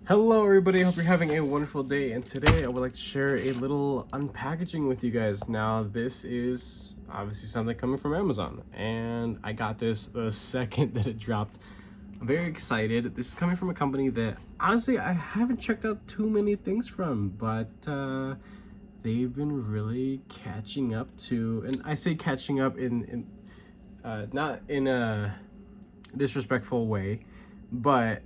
Hello everybody, hope you're having a wonderful day, and today I would like to share a little unpackaging with you guys. Now this is obviously something coming from Amazon, and I got this the second that it dropped. I'm very excited. This is coming from a company that honestly I haven't checked out too many things from, but they've been really catching up to, and I say catching up in not in a disrespectful way, but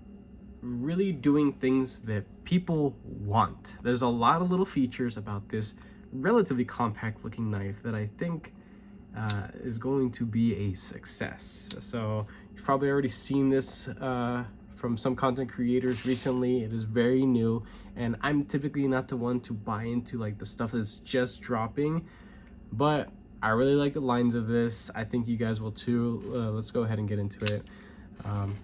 really doing things that people want. There's a lot of little features about this relatively compact looking knife that I think is going to be a success. So you've probably already seen this from some content creators recently. It is very new, and I'm typically not the one to buy into like the stuff that's just dropping, but I really like the lines of this. I think you guys will too. Let's go ahead and get into it.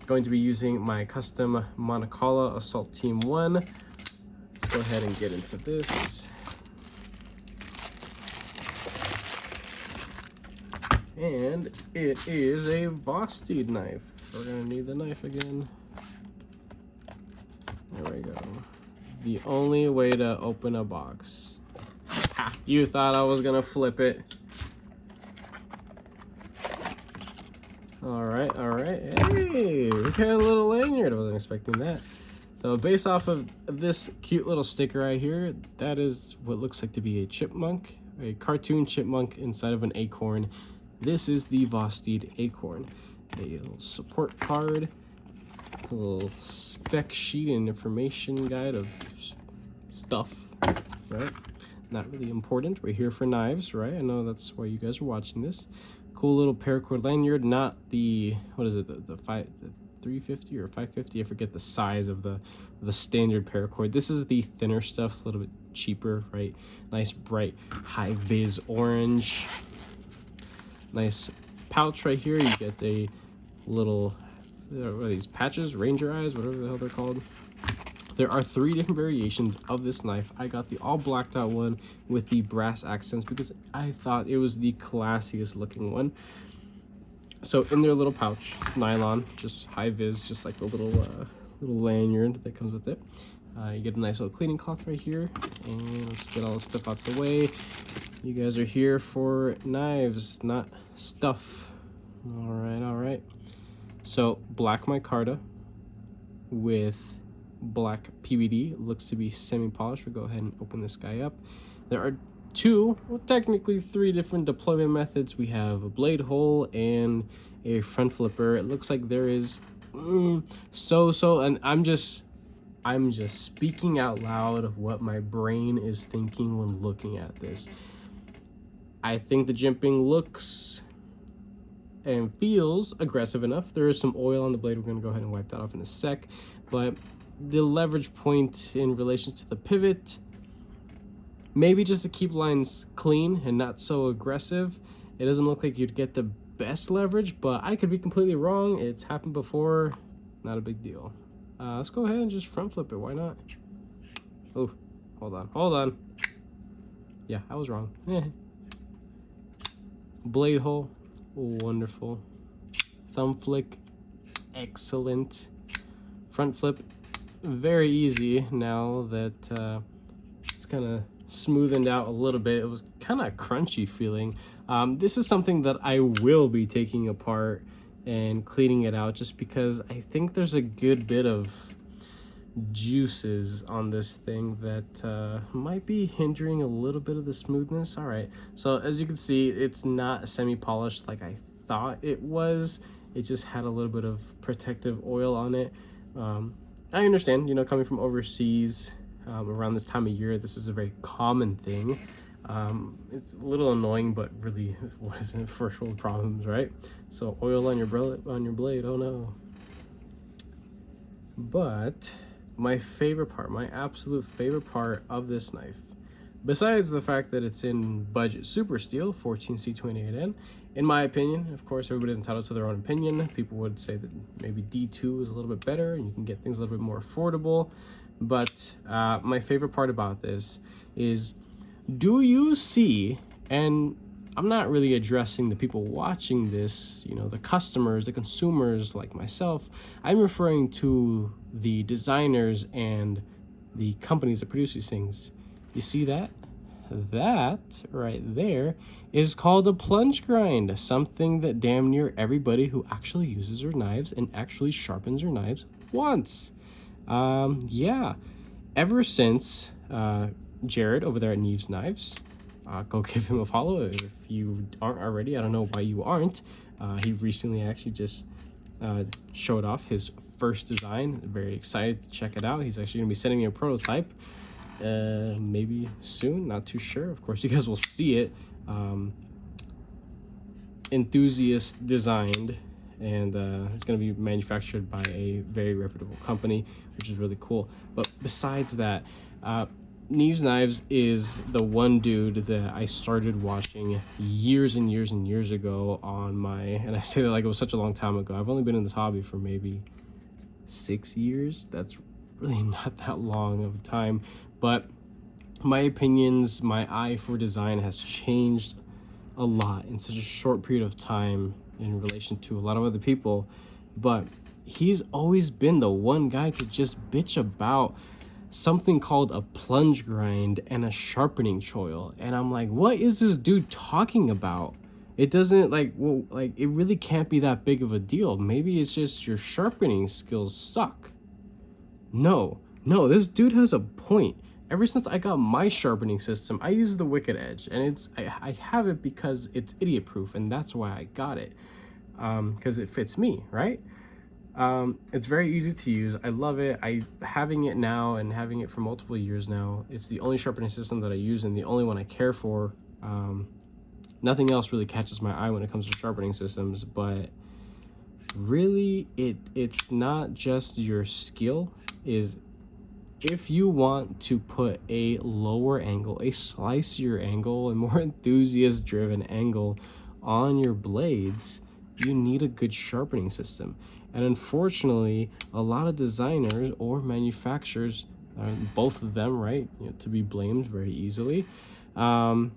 Going to be using my custom Montecala Assault Team 1. Let's go ahead and get into this. And it is a Vosteed knife. We're gonna need the knife again. There we go. The only way to open a box. Ha, you thought I was gonna flip it. All right. Hey, we got a little lanyard. I wasn't expecting that. So based off of this cute little sticker right here, that is what looks like to be a chipmunk, a cartoon chipmunk inside of an acorn. This is the Vosteed acorn. A little support card, a little spec sheet and information guide of stuff, right? Not really important. We're here for knives, right? I know that's why you guys are watching this. Cool little paracord lanyard, not the, what is it, the 350 or 550, I forget the size of the standard paracord. This is the thinner stuff, a little bit cheaper, right? Nice bright high vis orange. Nice pouch right here. You get a little, what are these patches, ranger eyes, whatever the hell they're called. There are 3 different variations of this knife. I got the all blacked out one with the brass accents because I thought it was the classiest looking one. So in their little pouch, nylon, just high vis, just like the little lanyard that comes with it. You get a nice little cleaning cloth right here, and let's get all this stuff out the way. You guys are here for knives, not stuff. All right. So black micarta with black PVD. Looks to be semi-polished. We'll go ahead and open this guy up. There are 2, well, technically 3 different deployment methods. We have a blade hole and a front flipper. It looks like there is and I'm just speaking out loud of what my brain is thinking when looking at this. I think the jimping looks and feels aggressive enough. There is some oil on the blade. We're going to go ahead and wipe that off in a sec, but the leverage point in relation to the pivot, maybe just to keep lines clean and not so aggressive. It doesn't look like you'd get the best leverage, but I could be completely wrong. It's happened before, not a big deal. Let's go ahead and just front flip it. Why not? Oh, hold on. Yeah, I was wrong. Blade hole, wonderful. Thumb flick, excellent. Front flip, very easy now that it's kind of smoothened out a little bit. It was kind of crunchy feeling. This is something that I will be taking apart and cleaning it out, just because I think there's a good bit of juices on this thing that might be hindering a little bit of the smoothness. All right, so as you can see, it's not semi-polished like I thought it was. It just had a little bit of protective oil on it. I understand, coming from overseas around this time of year, this is a very common thing. It's a little annoying, but really, what is it? First world problems, right? So oil on your blade, oh no. But my favorite part, my absolute favorite part of this knife, besides the fact that it's in budget super steel 14C28N, in my opinion, of course everybody's entitled to their own opinion. People would say that maybe D2 is a little bit better and you can get things a little bit more affordable, but my favorite part about this is, do you see, and I'm not really addressing the people watching this, you know, the customers, the consumers like myself. I'm referring to the designers and the companies that produce these things. You see that? That right there is called a plunge grind, something that damn near everybody who actually uses their knives and actually sharpens their knives wants. Yeah, ever since Jared over there at Neves Knives, go give him a follow if you aren't already. I don't know why you aren't. He recently actually just showed off his first design. Very excited to check it out. He's actually going to be sending me a prototype maybe soon, not too sure. Of course, you guys will see it. Enthusiast designed, and it's going to be manufactured by a very reputable company, which is really cool. But besides that, Neves Knives is the one dude that I started watching years and years and years ago on my, and I say that like it was such a long time ago. I've only been in this hobby for maybe 6 years. That's really not that long of a time, but my opinions, my eye for design has changed a lot in such a short period of time in relation to a lot of other people. But he's always been the one guy to just bitch about something called a plunge grind and a sharpening choil, and I'm like, what is this dude talking about? It doesn't like, well, like it really can't be that big of a deal. Maybe it's just your sharpening skills suck. No, this dude has a point. Ever since I got my sharpening system, I use the Wicked Edge, and I have it because it's idiot proof, and that's why I got it, because it fits me, right? It's very easy to use. I love it. Having it now and having it for multiple years now, it's the only sharpening system that I use and the only one I care for. Nothing else really catches my eye when it comes to sharpening systems, but really it's not just your skill. Is if you want to put a lower angle, a slicier angle, a more enthusiast driven angle on your blades, you need a good sharpening system. And unfortunately, a lot of designers or manufacturers, both of them, right, you know, to be blamed very easily, the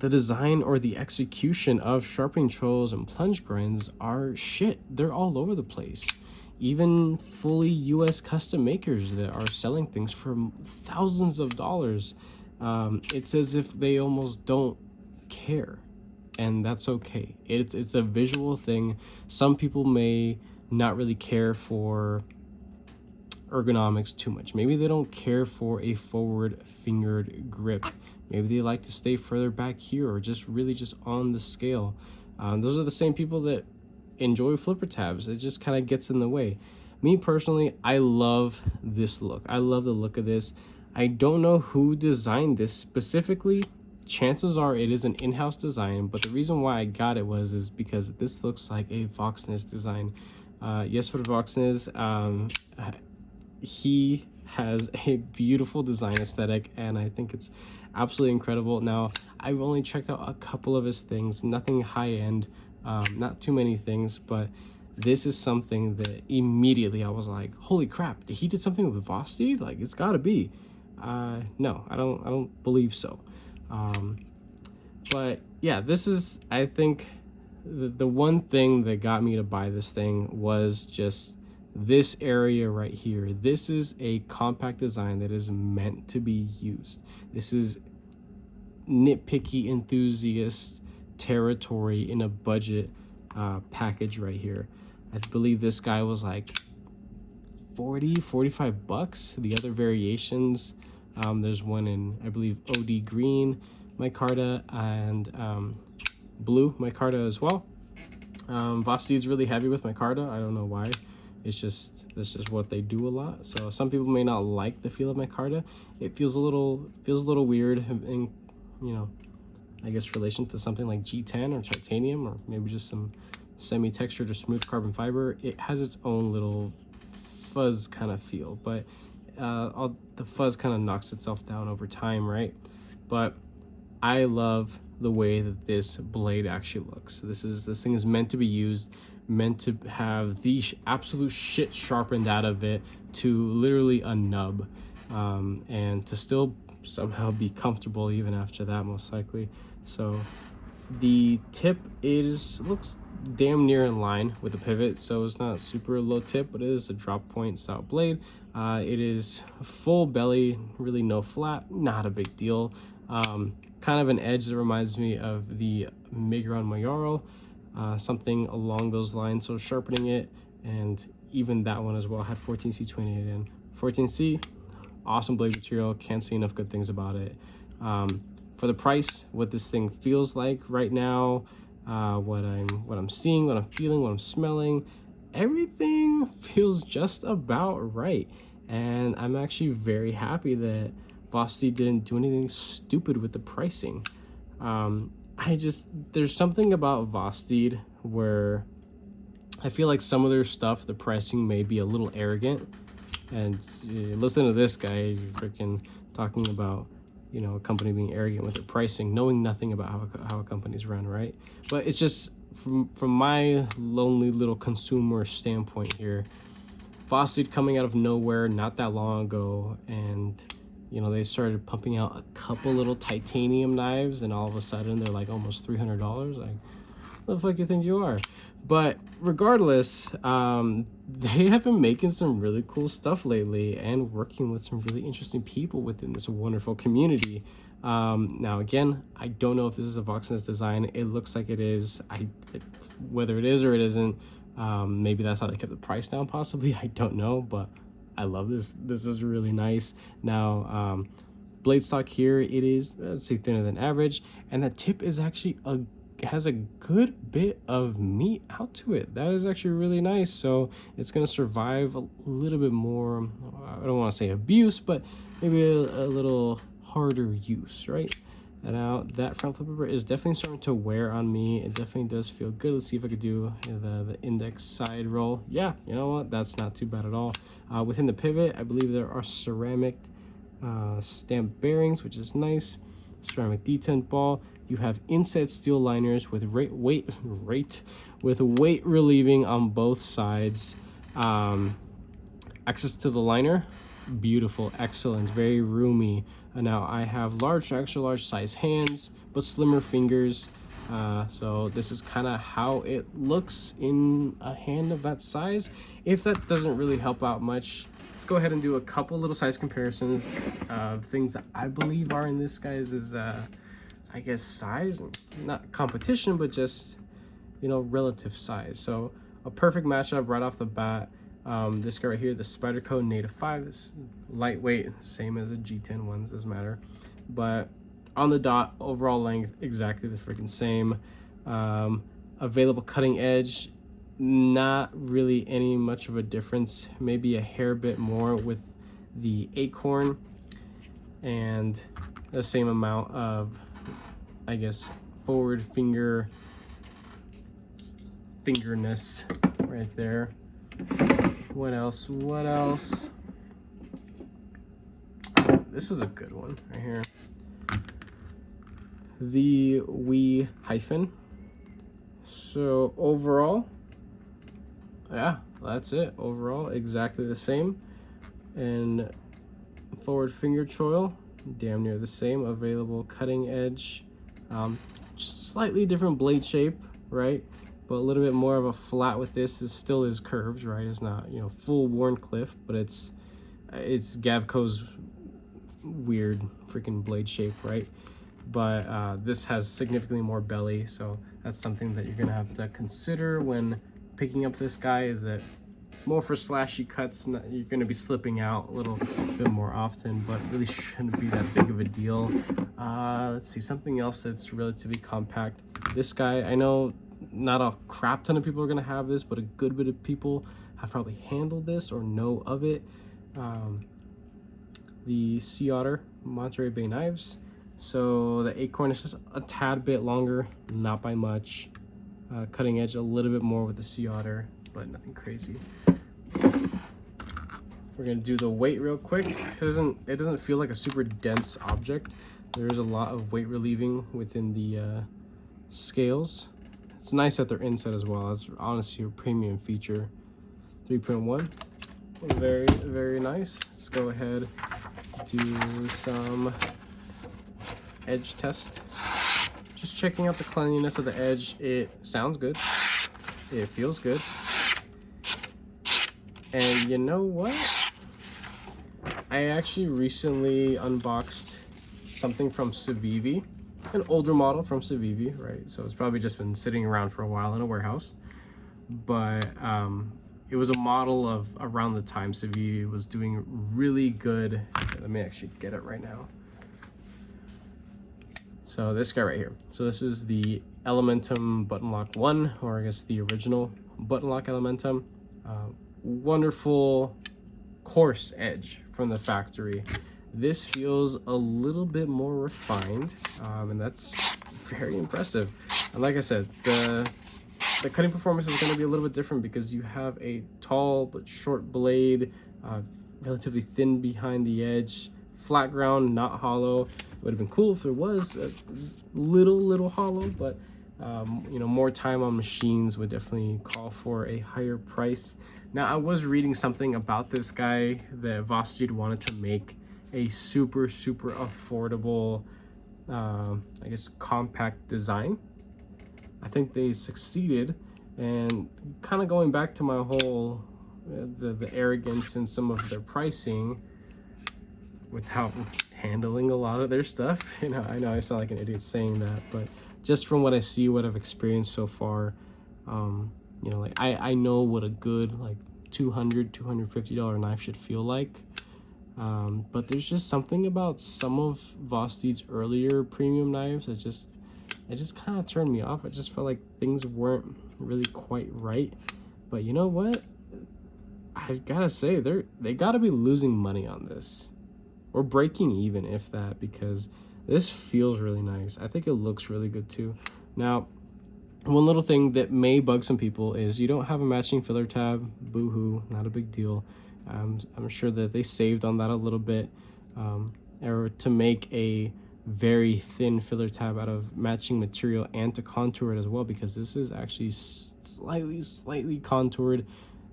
design or the execution of sharpening choils and plunge grinds are shit. They're all over the place. Even fully US custom makers that are selling things for thousands of dollars, it's as if they almost don't care, and that's okay. It's a visual thing. Some people may not really care for ergonomics too much. Maybe they don't care for a forward fingered grip. Maybe they like to stay further back here, or just really just on the scale. Those are the same people that enjoy flipper tabs. It just kind of gets in the way. Me personally, I love this look. I love the look of this. I don't know who designed this specifically. Chances are it is an in-house design, but the reason why I got it is because this looks like a Voxness design. Yes, for the Voxness, he has a beautiful design aesthetic, and I think it's absolutely incredible. Now, I've only checked out a couple of his things, nothing high-end, not too many things, but this is something that immediately I was like, holy crap, he did something with Vosti? Like, it's gotta be. No, I don't believe so. But yeah, this is, I think, the one thing that got me to buy this thing was just this area right here. This is a compact design that is meant to be used. This is nitpicky enthusiast territory in a budget package right here. I believe this guy was like 45 bucks. The other variations, there's one in, I believe, OD green micarta and blue micarta as well. Vosti is really heavy with micarta. I don't know why. That's just what they do a lot. So some people may not like the feel of micarta. It feels a little weird in, you know, I guess relation to something like G10 or titanium, or maybe just some semi-textured or smooth carbon fiber. It has its own little fuzz kind of feel, but the fuzz kind of knocks itself down over time, right? But I love the way that this blade actually looks. This thing is meant to be used, meant to have the absolute shit sharpened out of it to literally a nub, and to still somehow be comfortable even after that, most likely. So The tip looks damn near in line with the pivot, so it's not super low tip, but it is a drop point style blade. It is full belly, really no flat, not a big deal. Kind of an edge that reminds me of the Migron Mayaro, something along those lines. So sharpening it, and even that one as well had 14C28 in. 14C, awesome blade material, can't say enough good things about it. For the price, what this thing feels like right now, what I'm seeing, what I'm feeling, what I'm smelling, everything feels just about right. And I'm actually very happy that Vosti didn't do anything stupid with the pricing. There's something about Vosteed where I feel like some of their stuff, the pricing may be a little arrogant. And listen to this guy freaking talking about, you know, a company being arrogant with their pricing, knowing nothing about how a company's run, right? But it's just from my lonely little consumer standpoint here, Vosteed coming out of nowhere not that long ago, and you know, they started pumping out a couple little titanium knives, and all of a sudden they're like almost $300. Like, what the fuck you think you are? But regardless, they have been making some really cool stuff lately and working with some really interesting people within this wonderful community. Now, again, I don't know if this is a Voxnest design. It looks like it is. Whether it is or it isn't, maybe that's how they kept the price down, possibly. I don't know, but I love this. This is really nice. Now, blade stock here, it is, I'd say, thinner than average, and the tip is actually has a good bit of meat out to it. That is actually really nice. So it's going to survive a little bit more, I don't want to say abuse, but maybe a little harder use, right? And now that front flipper is definitely starting to wear on me. It definitely does feel good. Let's see if I could do the index side roll. Yeah, you know what? That's not too bad at all. Within the pivot, I believe there are ceramic stamp bearings, which is nice. Ceramic detent ball. You have inset steel liners with weight relieving on both sides. Access to the liner, beautiful, excellent, very roomy. Now I have large, extra large size hands, but slimmer fingers. So this is kind of how it looks in a hand of that size. If that doesn't really help out much, let's go ahead and do a couple little size comparisons of things that I believe are in this guy's I guess size, not competition, but just, you know, relative size. So a perfect matchup right off the bat. This guy right here, the Spyderco Native 5, this lightweight, same as the G10 ones, doesn't matter. But on the dot, overall length, exactly the freaking same. Available cutting edge, not really any much of a difference, maybe a hair bit more with the Acorn, and the same amount of, I guess, forward fingerness right there. What else? This is a good one right here. The Wii hyphen. So overall, yeah, that's it. Overall, exactly the same. And forward finger choil, damn near the same. Available cutting edge. Just slightly different blade shape, right? But a little bit more of a flat with this. It still is curved, right? It's not, you know, full Warncliffe, but it's Gavco's weird freaking blade shape, right? But this has significantly more belly, so that's something that you're gonna have to consider when picking up this guy, is that more for slashy cuts. You're going to be slipping out a little bit more often, but really shouldn't be that big of a deal. Let's see, something else that's relatively compact. This guy, I know not a crap ton of people are going to have this, but a good bit of people have probably handled this or know of it. The Sea Otter Monterey Bay knives. So the Acorn is just a tad bit longer, not by much. Cutting edge a little bit more with the Sea Otter, but nothing crazy. We're gonna do the weight real quick. It doesn't feel like a super dense object. There is a lot of weight relieving within the scales. It's nice that they're inset as well. That's honestly a premium feature. 3.1, very, very nice. Let's go ahead, do some edge test. just checking out the cleanliness of the edge. It sounds good. It feels good. And you know what? I actually recently unboxed something from Civivi, an older model from Civivi, right? So it's probably just been sitting around for a while in a warehouse. But it was a model of around the time Civivi was doing really good. Let me actually get it right now. So this guy right here. So this is the Elementum Button Lock 1, or I guess the original Button Lock Elementum. Wonderful coarse edge from the factory. This feels a little bit more refined, and that's very impressive. And like I said, the cutting performance is going to be a little bit different because you have a tall but short blade, relatively thin behind the edge, flat ground, not hollow. It would have been cool if it was a little hollow, but you know, more time on machines would definitely call for a higher price. Now, I was reading something about this guy that Vosteed wanted to make a super affordable, I guess, compact design. I think they succeeded, and kind of going back to my whole the arrogance in some of their pricing without handling a lot of their stuff. You know, I know I sound like an idiot saying that, but just from what I see, what I've experienced so far, you know, like I know what a good like $250 knife should feel like. But there's just something about some of Vosteed's earlier premium knives that just kind of turned me off. I just felt like things weren't really quite right. But you know what? I've gotta say, they gotta be losing money on this, or breaking even, if that, because this feels really nice. I think it looks really good too. Now, one little thing that may bug some people is you don't have a matching filler tab. Boo-hoo, not a big deal. I'm sure that they saved on that a little bit, or to make a very thin filler tab out of matching material and to contour it as well, because this is actually slightly contoured.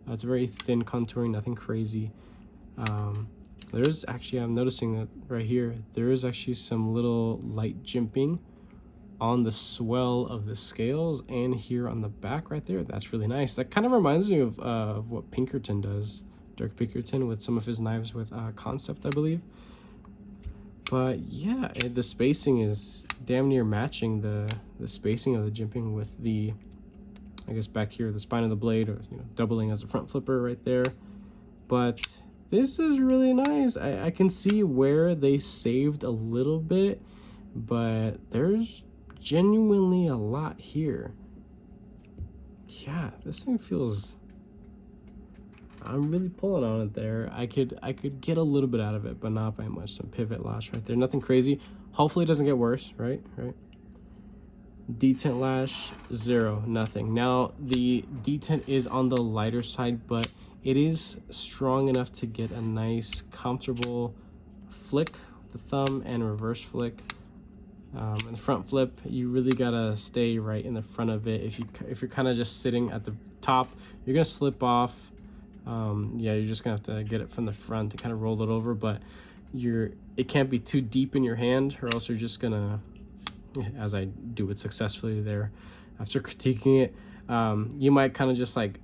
It's very thin contouring, nothing crazy. There's actually, I'm noticing that right here, there is actually some little light jimping on the swell of the scales and here on the back right there. That's really nice. That kind of reminds me of what Pinkerton does, Dirk Pinkerton, with some of his knives with Concept, I believe. But yeah, the spacing is damn near matching the spacing of the jimping with the, I guess back here, the spine of the blade, or you know, doubling as a front flipper right there. But this is really nice. I can see where they saved a little bit, but there's genuinely a lot here. Yeah, this thing feels, I'm really pulling on it there. I could get a little bit out of it, but not by much. Some pivot lash right there, nothing crazy. Hopefully it doesn't get worse, right? Detent lash, 0, nothing. Now the detent is on the lighter side, but it is strong enough to get a nice comfortable flick with the thumb and reverse flick. And the front flip, you really gotta stay right in the front of it. If you're kind of just sitting at the top, you're gonna slip off. Yeah, you're just gonna have to get it from the front to kind of roll it over, but it can't be too deep in your hand, or else you're just gonna, as I do it successfully there after critiquing it, you might kind of just like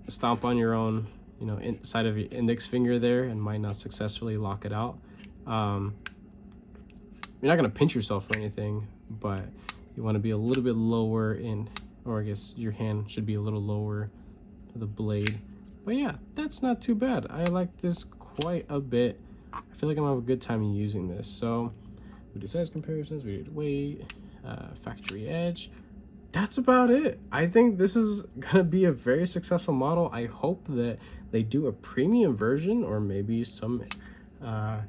stomp on your own, you know, inside of your index finger there, and might not successfully lock it out. You're not gonna pinch yourself or anything, but you want to be a little bit lower in, or I guess your hand should be a little lower to the blade. But yeah, that's not too bad. I like this quite a bit. I feel like I'm gonna have a good time using this. So we did size comparisons, we did weight, factory edge. That's about it. I think this is gonna be a very successful model. I hope that they do a premium version, or maybe some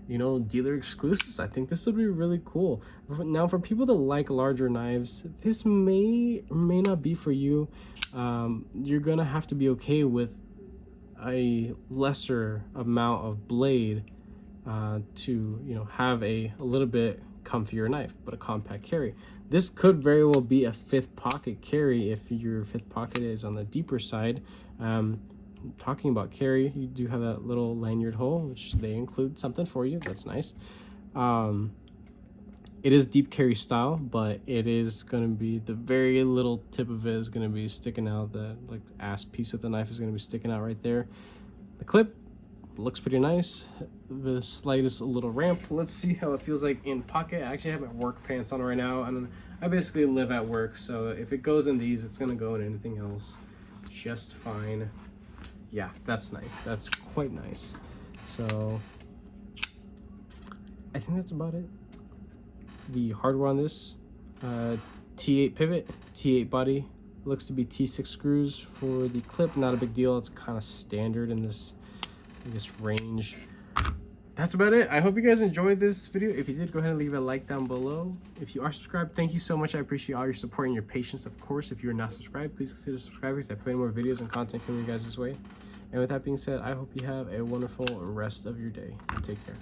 you know, dealer exclusives. I think this would be really cool. Now, for people that like larger knives, this may or may not be for you. You're gonna have to be okay with a lesser amount of blade to, you know, have a little bit comfier knife, but a compact carry. This could very well be a fifth pocket carry if your fifth pocket is on the deeper side. Talking about carry, you do have that little lanyard hole, which they include something for you. That's nice. It is deep carry style, but it is going to be, the very little tip of it is going to be sticking out. The like ass piece of the knife is going to be sticking out right there. The clip looks pretty nice. The slightest little ramp. Let's see how it feels like in pocket. I actually have my work pants on right now, and I basically live at work, so if it goes in these, it's going to go in anything else just fine. Yeah, that's nice. That's quite nice. So I think that's about it. The hardware on this, T8 pivot, T8 body, looks to be T6 screws for the clip. Not a big deal. It's kind of standard in this range. That's about it. I hope you guys enjoyed this video. If you did, go ahead and leave a like down below. If you are subscribed, thank you so much. I appreciate all your support and your patience. Of course, if you're not subscribed, please consider subscribing, because I play more videos and content coming your guys' way. And with that being said, I hope you have a wonderful rest of your day. Take care.